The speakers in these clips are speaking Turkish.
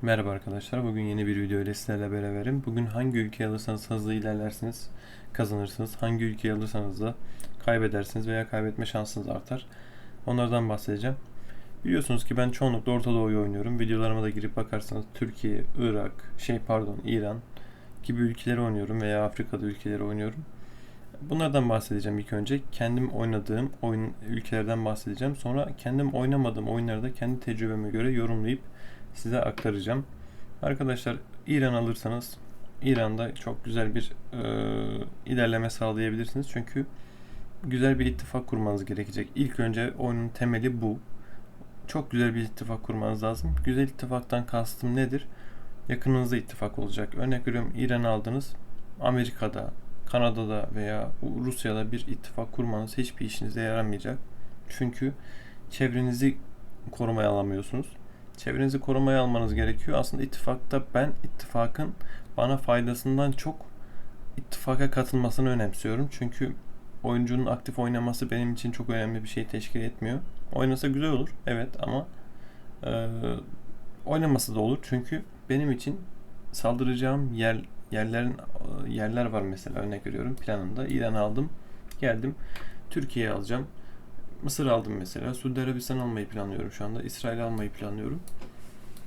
Merhaba arkadaşlar. Bugün yeni bir video ile sizlerle beraberim. Bugün hangi ülkeyi alırsanız hızlı ilerlersiniz, kazanırsınız. Hangi ülkeyi alırsanız da kaybedersiniz veya kaybetme şansınız artar. Onlardan bahsedeceğim. Biliyorsunuz ki ben çoğunlukla Orta Doğu'yu oynuyorum. Videolarıma da girip bakarsanız Türkiye, Irak, İran gibi ülkeleri oynuyorum veya Afrika'da ülkeleri oynuyorum. Bunlardan bahsedeceğim ilk önce. Kendim oynadığım ülkelerden bahsedeceğim. Sonra kendim oynamadığım oyunları da kendi tecrübeme göre yorumlayıp size aktaracağım. Arkadaşlar İran alırsanız İran'da çok güzel bir ilerleme sağlayabilirsiniz. Çünkü güzel bir ittifak kurmanız gerekecek. İlk önce oyunun temeli bu. Çok güzel bir ittifak kurmanız lazım. Güzel ittifaktan kastım nedir? Yakınınızda ittifak olacak. Örnek veriyorum, İran'ı aldınız. Amerika'da, Kanada'da veya Rusya'da bir ittifak kurmanız hiçbir işinize yaramayacak. Çünkü çevrenizi korumaya alamıyorsunuz. Çevrenizi korumaya almanız gerekiyor. Aslında ittifakta ben ittifakın bana faydasından çok ittifaka katılmasını önemsiyorum. Çünkü oyuncunun aktif oynaması benim için çok önemli bir şey teşkil etmiyor. Oynasa güzel olur, evet, ama e, oynaması da olur. Çünkü benim için saldıracağım yerler var, mesela örnek veriyorum planımda. İran aldım, geldim Türkiye'yi alacağım. Mısır aldım mesela. Suudi Arabistan almayı planlıyorum şu anda. İsrail almayı planlıyorum.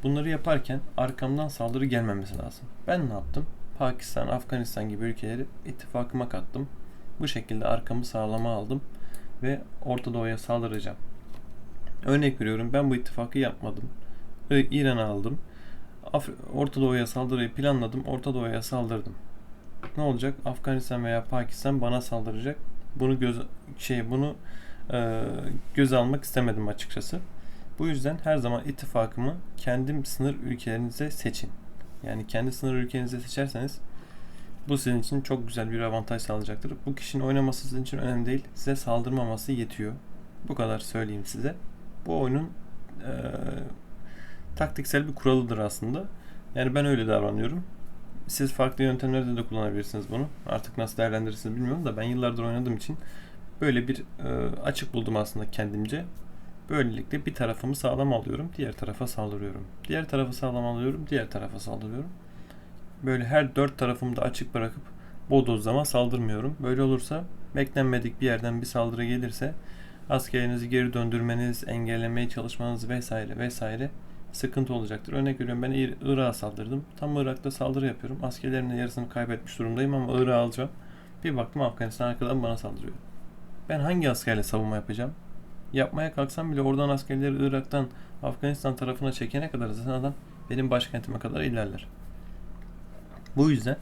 Bunları yaparken arkamdan saldırı gelmemesi lazım. Ben ne yaptım? Pakistan, Afganistan gibi ülkeleri ittifakıma kattım. Bu şekilde arkamı sağlama aldım ve Orta Doğu'ya saldıracağım. Örnek veriyorum, ben bu ittifakı yapmadım. İran'ı aldım. Orta Doğu'ya saldırıyı planladım. Orta Doğu'ya saldırdım. Ne olacak? Afganistan veya Pakistan bana saldıracak. Bunu e, göze almak istemedim açıkçası. Bu yüzden her zaman ittifakımı kendi sınır ülkelerinize seçin. Yani kendi sınır ülkenize seçerseniz bu sizin için çok güzel bir avantaj sağlayacaktır. Bu kişinin oynaması sizin için önemli değil. Size saldırmaması yetiyor. Bu kadar söyleyeyim size. Bu oyunun e, taktiksel bir kuralıdır aslında. Yani ben öyle davranıyorum. Siz farklı yöntemlerde de kullanabilirsiniz bunu. Artık nasıl değerlendirirsiniz bilmiyorum da ben yıllardır oynadığım için böyle bir açık buldum aslında kendimce. Böylelikle bir tarafımı sağlam alıyorum, diğer tarafa saldırıyorum. Diğer tarafı sağlam alıyorum, diğer tarafa saldırıyorum. Böyle her dört tarafımı da açık bırakıp bodozlama saldırmıyorum. Böyle olursa beklenmedik bir yerden bir saldırı gelirse askerlerinizi geri döndürmeniz, engellemeye çalışmanız vesaire vesaire sıkıntı olacaktır. Örnek veriyorum, ben Irak'a saldırdım. Tam Irak'ta saldırı yapıyorum. Askerlerimin yarısını kaybetmiş durumdayım ama Irak'ı alacağım. Bir baktım Afganistan arkadan bana saldırıyor. Ben hangi askerle savunma yapacağım? Yapmaya kalksam bile oradan askerleri Irak'tan Afganistan tarafına çekene kadar zaten adam benim başkentime kadar ilerler. Bu yüzden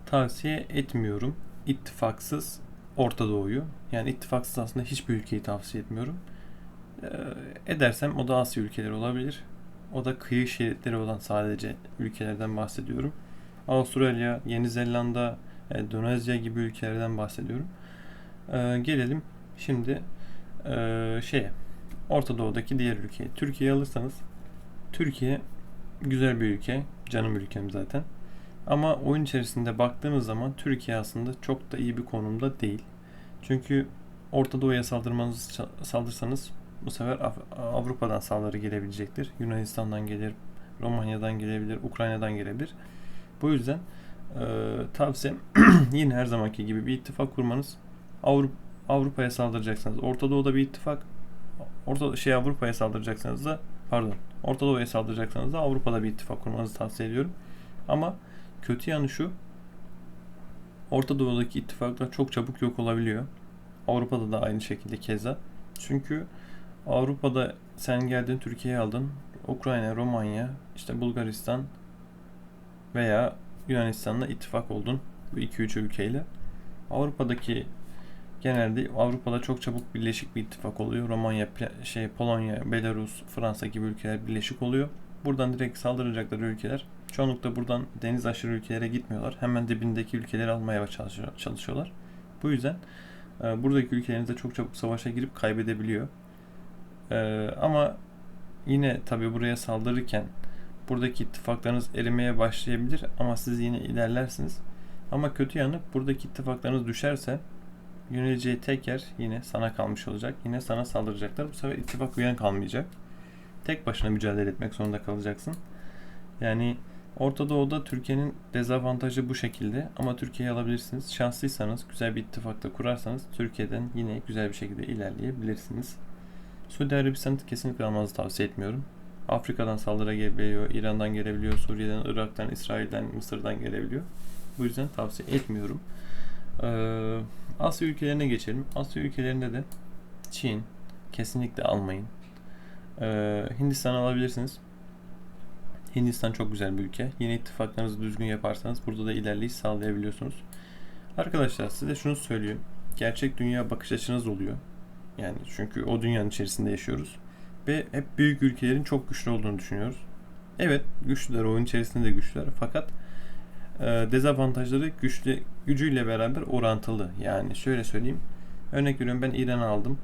tavsiye etmiyorum ittifaksız Orta Doğu'yu. Yani ittifaksız aslında hiçbir ülkeyi tavsiye etmiyorum. Edersem o da Asya ülkeleri olabilir. O da kıyı şeritleri olan sadece ülkelerden bahsediyorum. Avustralya, Yeni Zelanda, Endonezya gibi ülkelerden bahsediyorum. Gelelim şimdi şeye, Orta Doğu'daki diğer ülkeye. Türkiye'yi alırsanız, Türkiye güzel bir ülke. Canım ülkem zaten. Ama oyun içerisinde baktığınız zaman Türkiye aslında çok da iyi bir konumda değil. Çünkü Orta Doğu'ya saldırsanız bu sefer Avrupa'dan saldırı gelebilecektir. Yunanistan'dan gelir, Romanya'dan gelebilir, Ukrayna'dan gelebilir. Bu yüzden tavsiyem yine her zamanki gibi bir ittifak kurmanız. Avrupa'ya saldıracaksanız Orta Doğu'da bir ittifak, Avrupa'ya saldıracaksanız da Orta Doğu'ya saldıracaksanız da Avrupa'da bir ittifak kurmanızı tavsiye ediyorum. Ama kötü yanı şu: Orta Doğu'daki ittifaklar çok çabuk yok olabiliyor. Avrupa'da da aynı şekilde keza. Çünkü Avrupa'da sen geldin, Türkiye'yi aldın. Ukrayna, Romanya, işte Bulgaristan veya Yunanistan'la ittifak oldun. Bu 2-3 ülkeyle. Avrupa'daki genelde Avrupa'da çok çabuk birleşik bir ittifak oluyor. Polonya, Belarus, Fransa gibi ülkeler birleşik oluyor. Buradan direkt saldıracakları ülkeler çoğunlukla buradan deniz aşırı ülkelere gitmiyorlar. Hemen dibindeki ülkeleri almaya çalışıyorlar. Bu yüzden buradaki ülkeleriniz de çok çabuk savaşa girip kaybedebiliyor. Ama yine tabi buraya saldırırken buradaki ittifaklarınız erimeye başlayabilir ama siz yine ilerlersiniz. Ama kötü yanı, buradaki ittifaklarınız düşerse yöneleceği tek yer yine sana kalmış olacak. Yine sana saldıracaklar. Bu sefer ittifak üyen kalmayacak. Tek başına mücadele etmek zorunda kalacaksın. Yani Orta Doğu'da Türkiye'nin dezavantajı bu şekilde ama Türkiye'yi alabilirsiniz. Şanslıysanız, güzel bir ittifakta kurarsanız Türkiye'den yine güzel bir şekilde ilerleyebilirsiniz. Suudi Arabistan'ı kesinlikle almanızı tavsiye etmiyorum. Afrika'dan saldırı gelebiliyor, İran'dan gelebiliyor, Suriye'den, Irak'tan, İsrail'den, Mısır'dan gelebiliyor. Bu yüzden tavsiye etmiyorum. Asya ülkelerine geçelim. Asya ülkelerinde de Çin kesinlikle almayın. Hindistan alabilirsiniz. Hindistan çok güzel bir ülke. Yeni ittifaklarınızı düzgün yaparsanız burada da ilerleyiş sağlayabiliyorsunuz. Arkadaşlar size şunu söyleyeyim. Gerçek dünya bakış açınız oluyor. Yani çünkü o dünyanın içerisinde yaşıyoruz. Ve hep büyük ülkelerin çok güçlü olduğunu düşünüyoruz. Evet, güçlüler, oyun içerisinde de güçlüler. Fakat dezavantajları gücüyle beraber orantılı. Yani şöyle söyleyeyim. Örnek veriyorum, ben İran'ı aldım.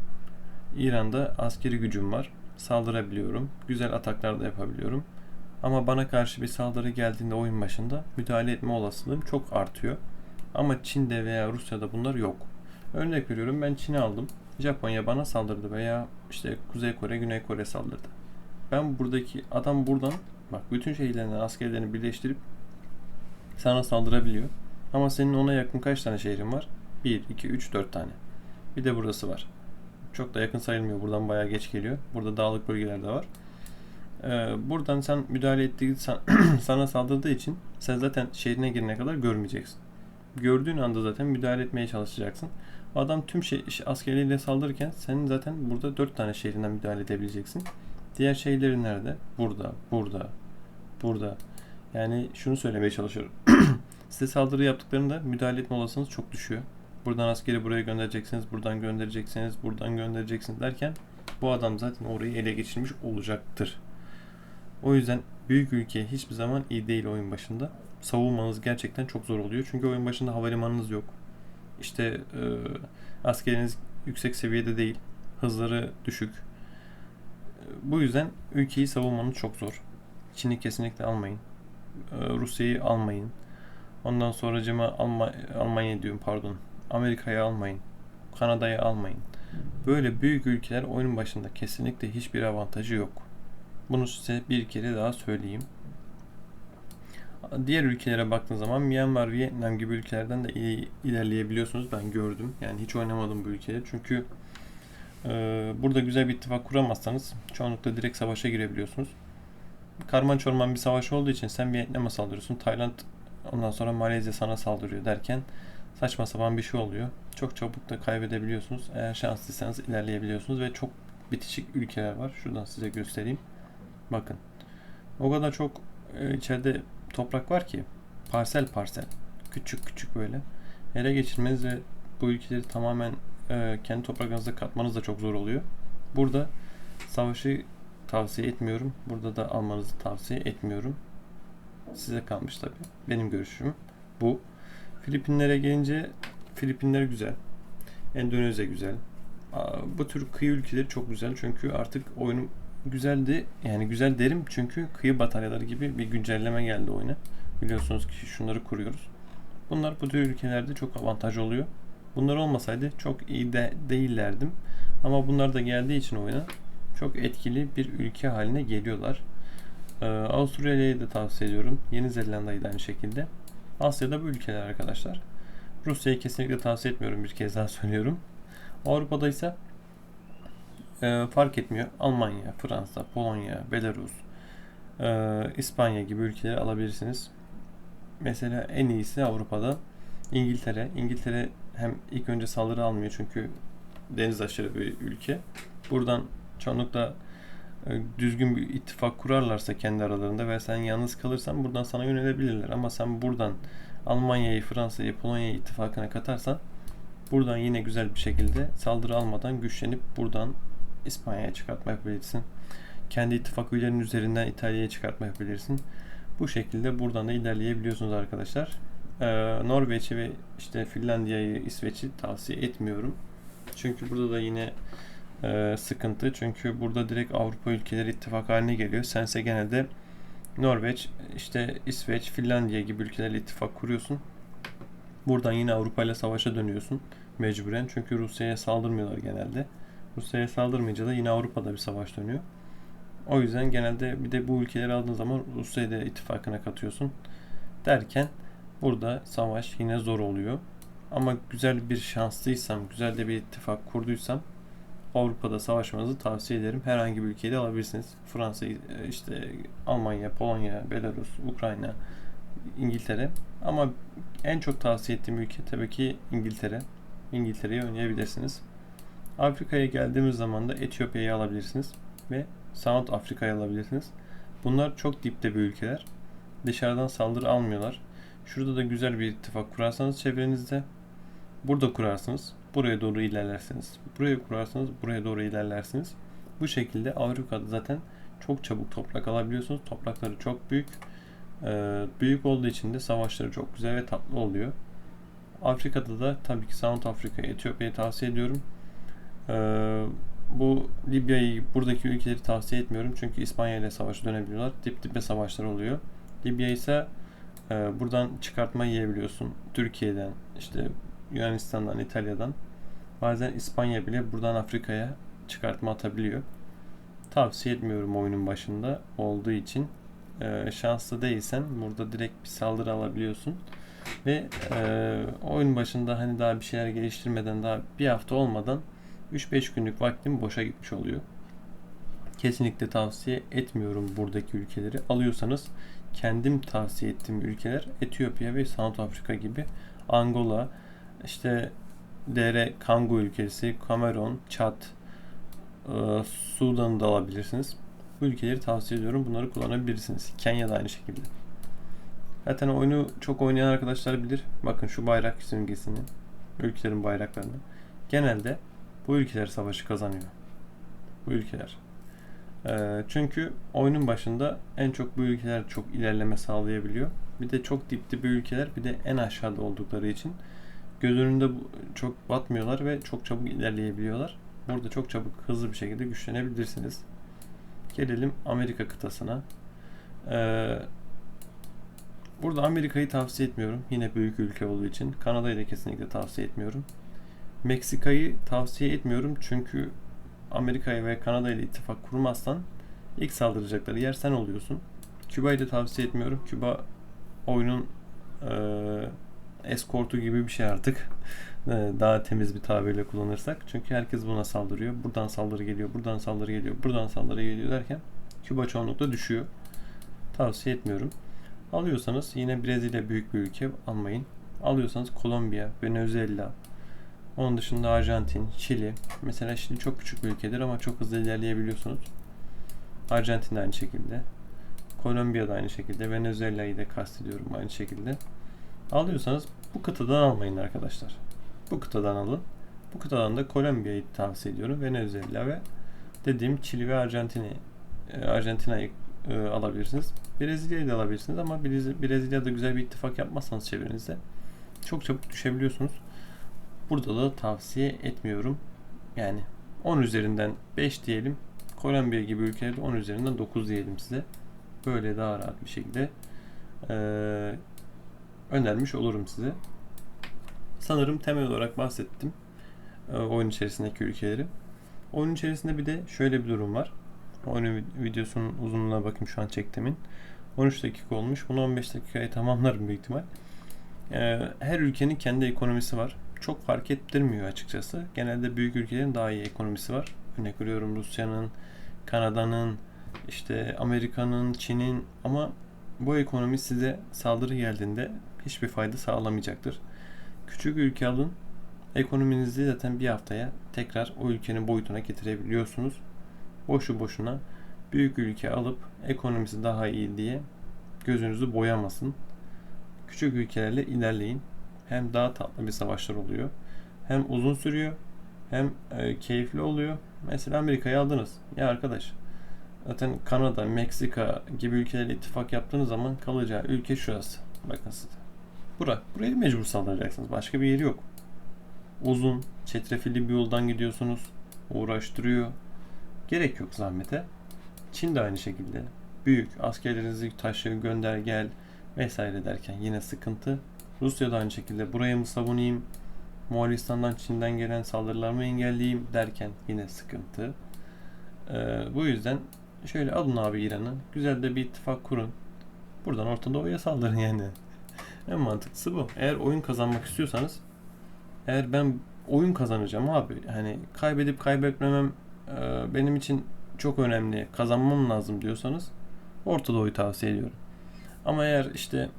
İran'da askeri gücüm var. Saldırabiliyorum. Güzel ataklar da yapabiliyorum. Ama bana karşı bir saldırı geldiğinde oyun başında müdahale etme olasılığım çok artıyor. Ama Çin'de veya Rusya'da bunlar yok. Örnek veriyorum, ben Çin'i aldım. Japonya bana saldırdı veya işte Kuzey Kore, Güney Kore saldırdı. Ben buradaki adam buradan bak bütün şehirlerini, askerlerini birleştirip sana saldırabiliyor. Ama senin ona yakın kaç tane şehrin var? 1, 2, 3, 4 tane. Bir de burası var. Çok da yakın sayılmıyor. Buradan bayağı geç geliyor. Burada dağlık bölgeler de var. Buradan sen müdahale ettiği sana saldırdığı için sen zaten şehrine girene kadar görmeyeceksin. Gördüğün anda zaten müdahale etmeye çalışacaksın. Adam tüm askerleriyle saldırırken senin zaten burada 4 tane şehrinden müdahale edebileceksin. Diğer şehirleri nerede? Burada, burada, burada. Yani şunu söylemeye çalışıyorum. Size saldırı yaptıklarında müdahale etme olasılığınız çok düşüyor. Buradan askeri buraya göndereceksiniz, buradan göndereceksiniz, buradan göndereceksiniz derken bu adam zaten orayı ele geçirmiş olacaktır. O yüzden büyük ülke hiçbir zaman iyi değil oyun başında. Savunmanız gerçekten çok zor oluyor. Çünkü oyun başında havalimanınız yok. İşte askeriniz yüksek seviyede değil. Hızları düşük. Bu yüzden ülkeyi savunmanız çok zor. Çin'i kesinlikle almayın. Rusya'yı almayın. Ondan sonracıma Almanya diyorum, pardon. Amerika'yı almayın. Kanada'yı almayın. Böyle büyük ülkeler oyunun başında kesinlikle hiçbir avantajı yok. Bunu size bir kere daha söyleyeyim. Diğer ülkelere baktığın zaman Myanmar, Vietnam gibi ülkelerden de iyi ilerleyebiliyorsunuz. Ben gördüm. Yani hiç oynamadım bu ülkeleri. Çünkü burada güzel bir ittifak kuramazsanız çoğunlukla direkt savaşa girebiliyorsunuz. Karman çorman bir savaş olduğu için sen Vietnam'a saldırıyorsun. Tayland, ondan sonra Malezya sana saldırıyor derken saçma sapan bir şey oluyor. Çok çabuk da kaybedebiliyorsunuz. Eğer şanslıysanız ilerleyebiliyorsunuz ve çok bitişik ülkeler var. Şuradan size göstereyim. Bakın. O kadar çok içeride toprak var ki parsel parsel. Küçük küçük böyle. Ele geçirmeniz ve bu ülkeleri tamamen kendi topraklarınıza katmanız da çok zor oluyor. Burada savaşı tavsiye etmiyorum. Burada da almanızı tavsiye etmiyorum. Size kalmış tabii. Benim görüşüm bu. Filipinlere gelince Filipinler güzel. Endonezya güzel. Bu tür kıyı ülkeleri çok güzel. Çünkü artık oyunun güzeldi. Yani güzel derim çünkü kıyı bataryaları gibi bir güncelleme geldi oyuna. Biliyorsunuz ki şunları kuruyoruz. Bunlar bu tür ülkelerde çok avantaj oluyor. Bunlar olmasaydı çok iyi de değillerdim. Ama bunlar da geldiği için oyuna çok etkili bir ülke haline geliyorlar. Avustralya'yı da tavsiye ediyorum. Yeni Zelanda'yı da aynı şekilde. Asya'da bu ülkeler arkadaşlar. Rusya'yı kesinlikle tavsiye etmiyorum, bir kez daha söylüyorum. Avrupa'da ise fark etmiyor. Almanya, Fransa, Polonya, Belarus, İspanya gibi ülkeleri alabilirsiniz. Mesela en iyisi Avrupa'da İngiltere. İngiltere hem ilk önce saldırı almıyor çünkü deniz aşırı bir ülke. Buradan çoğunlukla düzgün bir ittifak kurarlarsa kendi aralarında ve sen yalnız kalırsan buradan sana yönelebilirler. Ama sen buradan Almanya'yı, Fransa'yı, Polonya'yı ittifakına katarsan buradan yine güzel bir şekilde saldırı almadan güçlenip buradan İspanya'ya çıkartma yapabilirsin. Kendi ittifak üyelerinin üzerinden İtalya'ya çıkartma yapabilirsin. Bu şekilde buradan da ilerleyebiliyorsunuz arkadaşlar. Norveç'i ve işte Finlandiya'yı, İsveç'i tavsiye etmiyorum. Çünkü burada da yine sıkıntı. Çünkü burada direkt Avrupa ülkeleri ittifak haline geliyor. Sense genelde Norveç, işte İsveç, Finlandiya gibi ülkelerle ittifak kuruyorsun. Buradan yine Avrupa ile savaşa dönüyorsun mecburen. Çünkü Rusya'ya saldırmıyorlar genelde. Rusya'ya saldırmayınca da yine Avrupa'da bir savaş dönüyor. O yüzden genelde bir de bu ülkeleri aldığın zaman Rusya'yı da ittifakına katıyorsun. Derken burada savaş yine zor oluyor. Ama güzel bir şanslıysam, güzel de bir ittifak kurduysam Avrupa'da savaşmanızı tavsiye ederim. Herhangi bir ülkeyi de alabilirsiniz. Fransa, işte Almanya, Polonya, Belarus, Ukrayna, İngiltere. Ama en çok tavsiye ettiğim ülke tabii ki İngiltere. İngiltere'yi oynayabilirsiniz. Afrika'ya geldiğimiz zaman da Etiyopya'yı alabilirsiniz ve South Afrika'yı alabilirsiniz. Bunlar çok dipte bir ülkeler. Dışarıdan saldırı almıyorlar. Şurada da güzel bir ittifak kurarsanız çevrenizde, burada kurarsınız, buraya doğru ilerlersiniz. Buraya kurarsanız buraya doğru ilerlersiniz. Bu şekilde Avrupa'da zaten çok çabuk toprak alabiliyorsunuz. Toprakları çok büyük. Büyük olduğu için de savaşları çok güzel ve tatlı oluyor. Afrika'da da tabii ki South Afrika, Etiyopya'yı tavsiye ediyorum. Bu Libya'yı, buradaki ülkeleri tavsiye etmiyorum. Çünkü İspanya ile savaşı dönebiliyorlar. Dip dibe savaşlar oluyor. Libya ise buradan çıkartma yiyebiliyorsun. Türkiye'den, işte Yunanistan'dan, İtalya'dan. Bazen İspanya bile buradan Afrika'ya çıkartma atabiliyor. Tavsiye etmiyorum oyunun başında olduğu için. Şanslı değilsen burada direkt bir saldırı alabiliyorsun. Ve oyun başında hani daha bir şeyler geliştirmeden, daha bir hafta olmadan 3-5 günlük vaktim boşa gitmiş oluyor. Kesinlikle tavsiye etmiyorum buradaki ülkeleri. Alıyorsanız kendim tavsiye ettiğim ülkeler Etiyopya ve South Afrika gibi, Angola, işte DR Kongo ülkesi, Kamerun, Çad, Sudan'ı da alabilirsiniz. Bu ülkeleri tavsiye ediyorum. Bunları kullanabilirsiniz. Kenya da aynı şekilde. Zaten oyunu çok oynayan arkadaşlar bilir. Bakın şu bayrak simgesini, ülkelerin bayraklarını. Genelde bu ülkeler savaşı kazanıyor. Bu ülkeler. Çünkü oyunun başında en çok bu ülkeler çok ilerleme sağlayabiliyor. Bir de çok dipte bir ülkeler, bir de en aşağıda oldukları için göz önünde çok batmıyorlar ve çok çabuk ilerleyebiliyorlar. Burada çok çabuk, hızlı bir şekilde güçlenebilirsiniz. Gelelim Amerika kıtasına. Burada Amerika'yı tavsiye etmiyorum. Yine büyük ülke olduğu için. Kanada'yı da kesinlikle tavsiye etmiyorum. Meksika'yı tavsiye etmiyorum çünkü Amerika'ya ve Kanada ile ittifak kurmazsan ilk saldıracakları yer sen oluyorsun. Küba'yı da tavsiye etmiyorum. Küba oyunun eskortu gibi bir şey artık. Daha temiz bir tabirle kullanırsak. Çünkü herkes buna saldırıyor. Buradan saldırı geliyor, buradan saldırı geliyor, buradan saldırı geliyor derken Küba çoğunlukla düşüyor. Tavsiye etmiyorum. Alıyorsanız yine Brezilya büyük bir ülke, almayın. Alıyorsanız Kolombiya, Venezuela, onun dışında Arjantin, Şili. Mesela Şili çok küçük bir ülkedir ama çok hızlı ilerleyebiliyorsunuz. Arjantin de aynı şekilde. Kolombiya da aynı şekilde. Venezuela'yı da kastediyorum aynı şekilde. Alıyorsanız bu kıtadan almayın arkadaşlar. Bu kıtadan alın. Bu kıtadan da Kolombiya'yı tavsiye ediyorum. Venezuela ve dediğim Şili ve Arjantina'yı alabilirsiniz. Brezilya'yı da alabilirsiniz ama Brezilya'da güzel bir ittifak yapmazsanız çevrenizde çok çabuk düşebiliyorsunuz. Burada da tavsiye etmiyorum. Yani 10 üzerinden 5 diyelim. Kolombiya gibi ülkelerde 10 üzerinden 9 diyelim size. Böyle daha rahat bir şekilde önermiş olurum size. Sanırım temel olarak bahsettim oyun içerisindeki ülkeleri. Oyun içerisinde bir de şöyle bir durum var. Oyun videosunun uzunluğuna bakayım, şu an çektiğimin. 13 dakika olmuş. Bunu 15 dakikaya tamamlarım büyük ihtimal. Her ülkenin kendi ekonomisi var. Çok fark ettirmiyor açıkçası. Genelde büyük ülkelerin daha iyi ekonomisi var. Örnek veriyorum Rusya'nın, Kanada'nın, işte Amerika'nın, Çin'in, ama bu ekonomi size saldırı geldiğinde hiçbir fayda sağlamayacaktır. Küçük ülke alın, ekonominizi zaten bir haftaya tekrar o ülkenin boyutuna getirebiliyorsunuz. Boşu boşuna büyük ülke alıp ekonomisi daha iyi diye gözünüzü boyamasın. Küçük ülkelerle ilerleyin. Hem daha tatlı bir savaşlar oluyor. Hem uzun sürüyor. Hem keyifli oluyor. Mesela Amerika'yı aldınız. Ya arkadaş, zaten Kanada, Meksika gibi ülkelerle ittifak yaptığınız zaman kalacağı ülke şurası. Bakın size. Burayı mecbur saldıracaksınız. Başka bir yeri yok. Uzun, çetrefilli bir yoldan gidiyorsunuz. Uğraştırıyor. Gerek yok zahmete. Çin de aynı şekilde. Büyük. Askerlerinizi taşı, gönder, gel vesaire derken yine sıkıntı. Rusya da aynı şekilde. Burayı mı savunayım? Moğolistan'dan, Çin'den gelen saldırılar mı engelleyeyim derken yine sıkıntı. Bu yüzden Şöyle alın abi İran'ı. Güzel de bir ittifak kurun. Buradan Orta Doğu'ya saldırın yani. En mantıklısı bu. Eğer oyun kazanmak istiyorsanız, eğer ben oyun kazanacağım abi, hani kaybedip kaybetmemem benim için çok önemli, kazanmam lazım diyorsanız Orta Doğu'yu tavsiye ediyorum. Ama eğer işte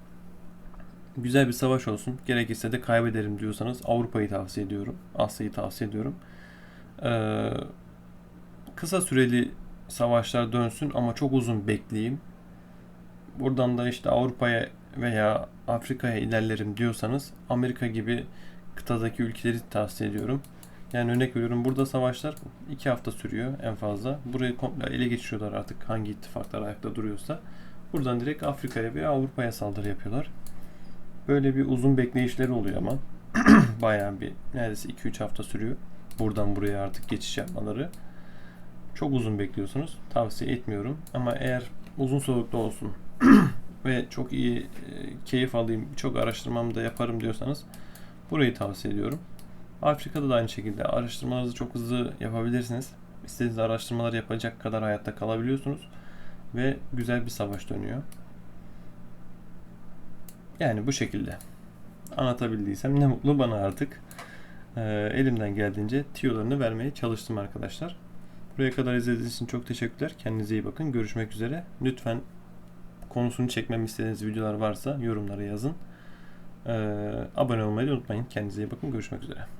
güzel bir savaş olsun, gerekirse de kaybederim diyorsanız Avrupa'yı tavsiye ediyorum. Asya'yı tavsiye ediyorum. Ee, Kısa süreli savaşlar dönsün ama çok uzun bekleyeyim. Buradan da işte Avrupa'ya veya Afrika'ya ilerlerim diyorsanız Amerika gibi kıtadaki ülkeleri tavsiye ediyorum. Yani örnek veriyorum, burada savaşlar 2 hafta sürüyor en fazla. Burayı komple ele geçiriyorlar artık, hangi ittifaklar ayakta duruyorsa. Buradan direkt Afrika'ya veya Avrupa'ya saldırı yapıyorlar. Böyle bir uzun bekleyişleri oluyor ama bayağı bir, neredeyse 2-3 hafta sürüyor. Buradan buraya artık geçiş yapmaları. Çok uzun bekliyorsunuz. Tavsiye etmiyorum. Ama eğer uzun soluklu olsun ve çok iyi keyif alayım, çok araştırmamı da yaparım diyorsanız burayı tavsiye ediyorum. Afrika'da da aynı şekilde araştırmalarınızı çok hızlı yapabilirsiniz. İstediğiniz araştırmalar yapacak kadar hayatta kalabiliyorsunuz ve güzel bir savaş dönüyor. Yani bu şekilde anlatabildiysem ne mutlu bana artık. Elimden geldiğince tiyolarını vermeye çalıştım arkadaşlar. Buraya kadar izlediğiniz için çok teşekkürler. Kendinize iyi bakın. Görüşmek üzere. Lütfen konusunu çekmemi istediğiniz videolar varsa yorumlara yazın. Abone olmayı unutmayın. Kendinize iyi bakın. Görüşmek üzere.